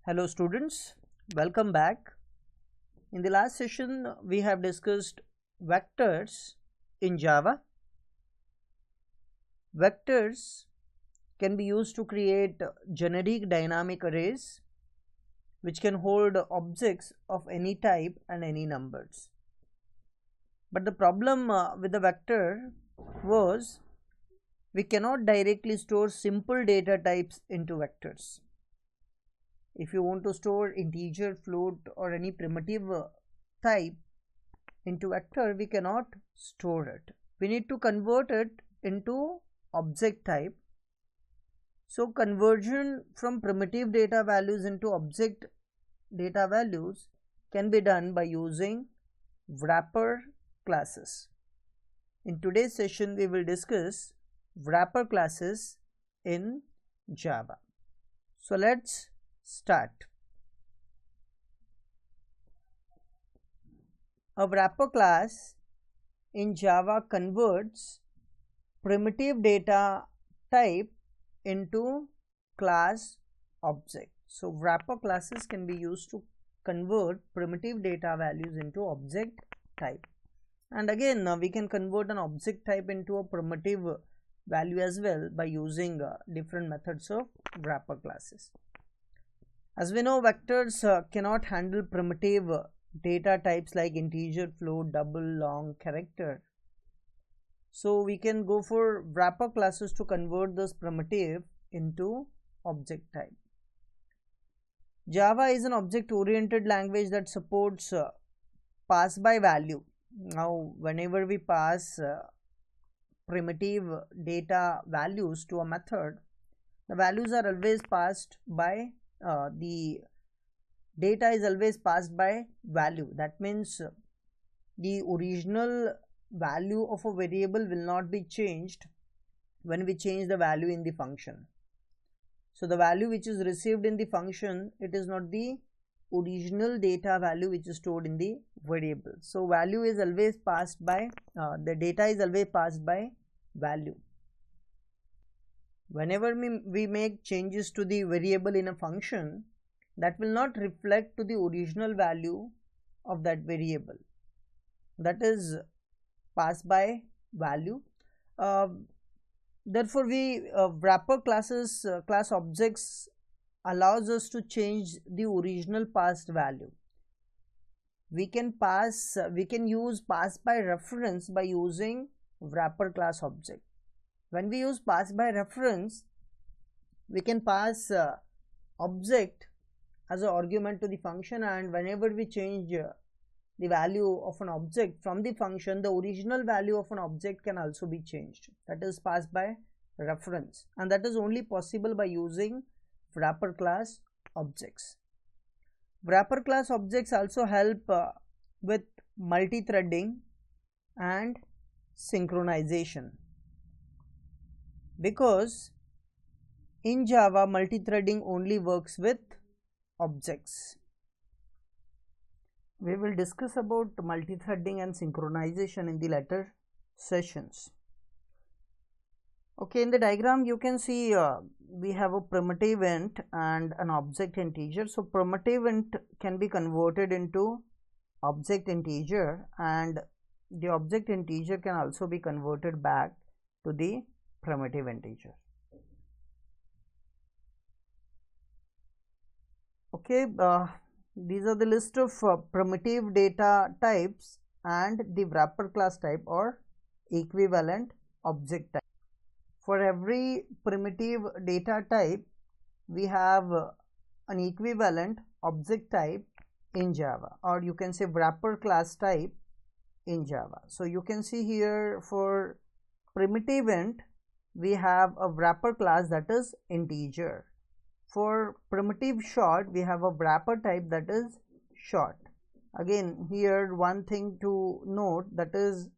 Hello students, welcome back. In the last session we have discussed vectors in Java. Vectors can be used to create generic dynamic arrays which can hold objects of any type and any numbers. But the problem with the vector was we cannot directly store simple data types into vectors. If you want to store integer, float or any primitive type into vector, we cannot store it. We need to convert it into object type. So conversion from primitive data values into object data values can be done by using wrapper classes. In today's session we will discuss wrapper classes in Java. So let's start. A wrapper class in Java converts primitive data type into class object. So wrapper classes can be used to convert primitive data values into object type. And again we can convert an object type into a primitive value as well by using different methods of wrapper classes. As we know, vectors cannot handle primitive data types like integer, float, double, long, character. So we can go for wrapper classes to convert this primitive into object type. Java is an object-oriented language that supports pass by value. Now, whenever we pass primitive data values to a method, the values are always passed by the data is always passed by value. That means the original value of a variable will not be changed when we change the value in the function. So the value which is received in the function, it is not the original data value which is stored in the variable. So value is always passed by the data is always passed by value. Whenever we make changes to the variable in a function, that will not reflect to the original value of that variable, that is passed by value. Therefore we wrapper classes class objects allows us to change the original passed value. We can use pass by reference by using wrapper class object. When we use pass by reference, we can pass object as an argument to the function, and whenever we change the value of an object from the function, the original value of an object can also be changed. That is passed by reference, and that is only possible by using wrapper class objects. Wrapper class objects also help with multi-threading and synchronization, because in Java multi-threading only works with objects. We will discuss about multi-threading and synchronization in the later sessions. Okay, in the diagram you can see we have a primitive int and an object integer. So primitive int can be converted into object integer, and the object integer can also be converted back to the primitive integer. Okay, these are the list of primitive data types and the wrapper class type or equivalent object type. For every primitive data type, we have an equivalent object type in Java, or you can say wrapper class type in Java. So you can see here for primitive int, we have a wrapper class that is integer. For primitive short, we have a wrapper type that is short. Again, here one thing to note, that is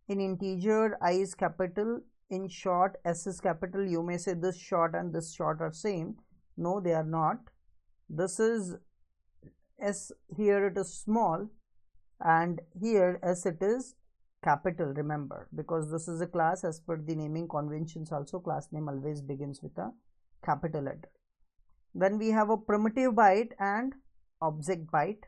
in integer I is capital, in short S is capital. You may say this short and this short are same. No, they are not. This is S, here it is small, and here S it is capital. Remember, because this is a class, as per the naming conventions also class name always begins with a capital letter. Then we have a primitive byte and object byte.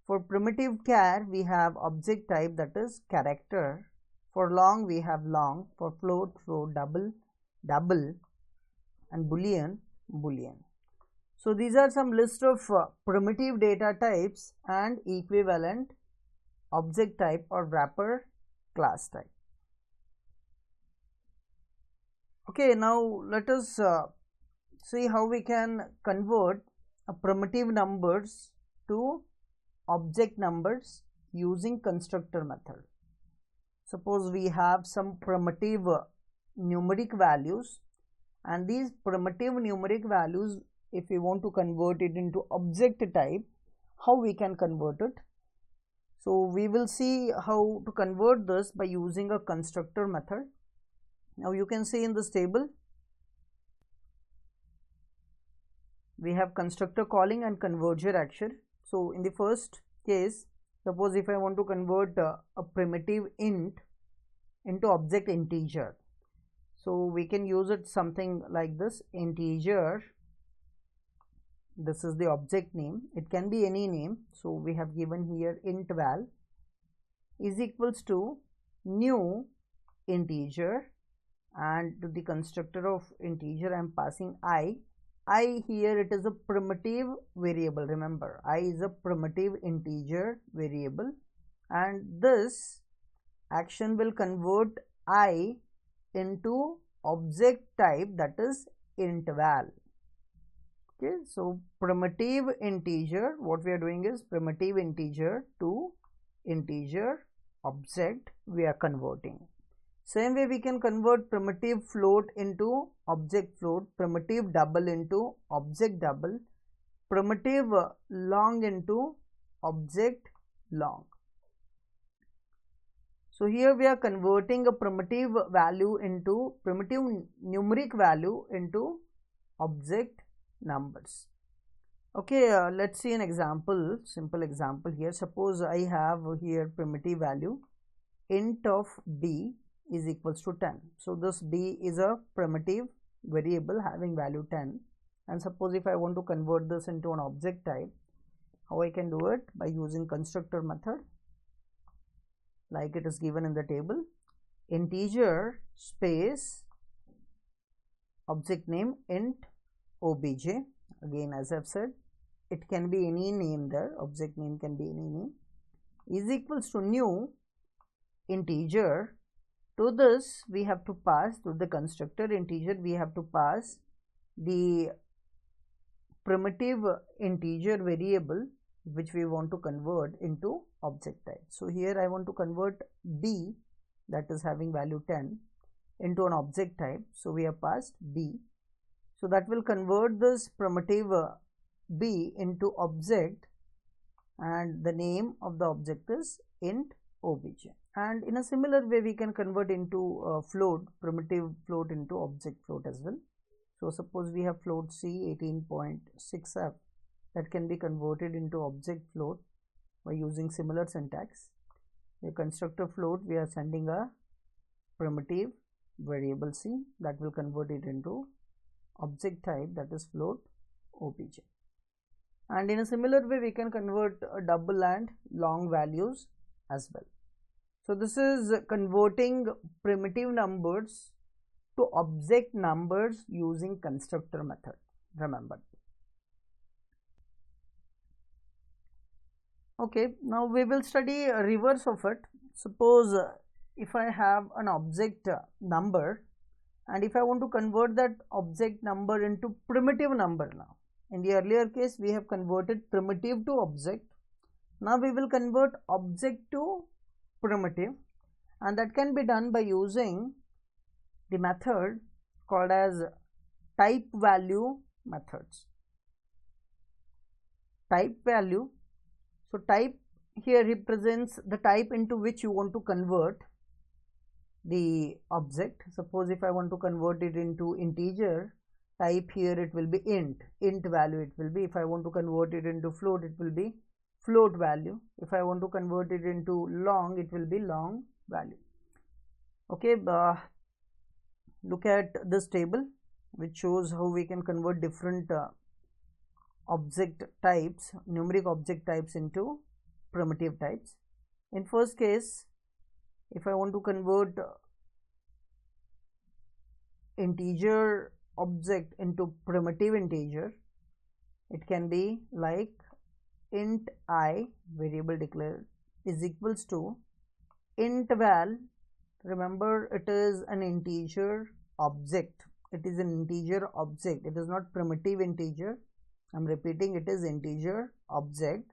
For primitive char, we have object type, that is character. For long, we have long. For float, double, and boolean, boolean. So these are some list of primitive data types and equivalent object type or wrapper class type. Okay, now let us see how we can convert primitive numbers to object numbers using constructor method. Suppose we have some primitive numeric values, and these primitive numeric values, if we want to convert it into object type, how we can convert it? So we will see how to convert this by using a constructor method. Now you can see in this table we have constructor calling and converger action. So in the first case, suppose if I want to convert a primitive int into object integer, so we can use it something like this: integer, this is the object name, it can be any name, so we have given here int val is equals to new integer, and to the constructor of integer I am passing I here, it is a primitive variable. Remember, I is a primitive integer variable, and this action will convert I into object type, that is int val. Okay, so primitive integer, what we are doing is primitive integer to integer object we are converting. Same way we can convert primitive float into object float, primitive double into object double, primitive long into object long. So here we are converting a primitive value into primitive numeric value into object numbers. Okay, let's see an example, simple example here. Suppose I have here primitive value int of b is equals to 10. So this b is a primitive variable having value 10, and suppose if I want to convert this into an object type, how I can do it? By using constructor method like it is given in the table: integer space object name int obj. Again, as I've said, it can be any name, there object name can be any name, is equals to new integer. To this we have to pass, to the constructor integer we have to pass the primitive integer variable which we want to convert into object type. So here I want to convert b, that is having value 10, into an object type, so we have passed b. So that will convert this primitive b into object, and the name of the object is int obj. And in a similar way we can convert into float, primitive float into object float as well. So suppose we have float c 18.6f, that can be converted into object float by using similar syntax. The constructor float, we are sending a primitive variable c that will convert it into object type, that is float obj. And in a similar way we can convert double and long values as well. So this is converting primitive numbers to object numbers using constructor method, remember. Okay, now we will study a reverse of it. Suppose if I have an object number, and if I want to convert that object number into primitive number. Now in the earlier case we have converted primitive to object, now we will convert object to primitive, and that can be done by using the method called as type value methods. Type value, so type here represents the type into which you want to convert the object. Suppose if I want to convert it into integer type, here it will be int value it will be. If I want to convert it into float, it will be float value. If I want to convert it into long, it will be long value. Okay, look at this table. which shows how we can convert different object types, numeric object types, into primitive types. In first case, if I want to convert integer object into primitive integer, it can be like int I, variable declared, is equals to int val. Remember, it is an integer object. It is an integer object. It is not primitive integer. I'm repeating, it is integer object.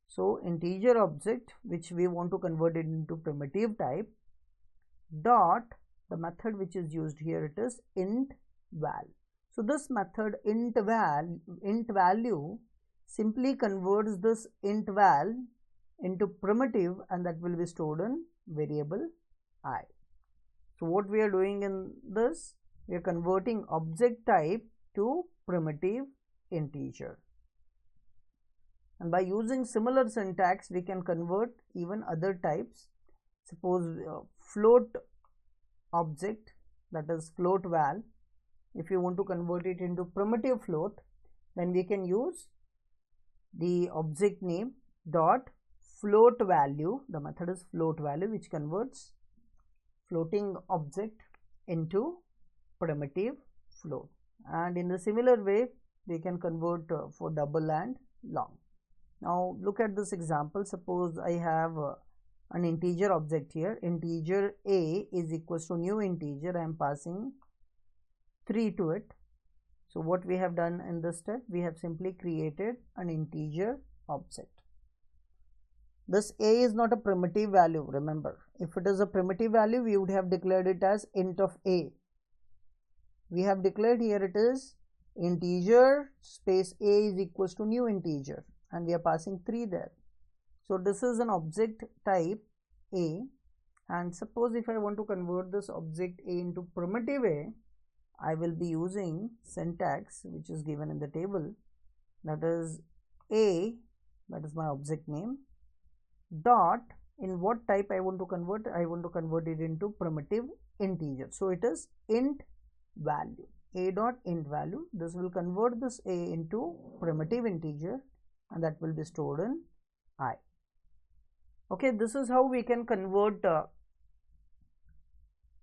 So integer object which we want to convert it into primitive type, dot the method which is used here, it is int val. So this method int value simply converts this int val into primitive, and that will be stored in variable I. So what we are doing in this, we are converting object type to primitive integer, and by using similar syntax we can convert even other types. Suppose float object, that is float val, if you want to convert it into primitive float, then we can use the object name dot float value. The method is float value, which converts floating object into primitive float. And in the similar way we can convert for double and long. Now look at this example. Suppose I have an integer object here. Integer a is equals to new integer. I am passing 3 to it. So what we have done in this step, we have simply created an integer object. This a is not a primitive value, remember. If it is a primitive value, we would have declared it as int of a. We have declared here it is integer space a is equals to new integer, and we are passing 3 there. So this is an object type a, and suppose if I want to convert this object a into primitive a, I will be using syntax which is given in the table, that is a, that is my object name, dot in what type I want to convert. I want to convert it into primitive integer, so it is int value, a dot int value. This will convert this a into primitive integer, and that will be stored in I. Okay, this is how we can convert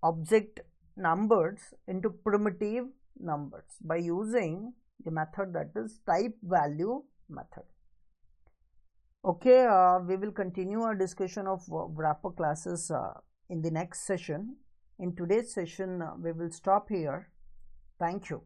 object numbers into primitive numbers by using the method that is type value method. Okay, we will continue our discussion of wrapper classes in the next session. In today's session, we will stop here. Thank you.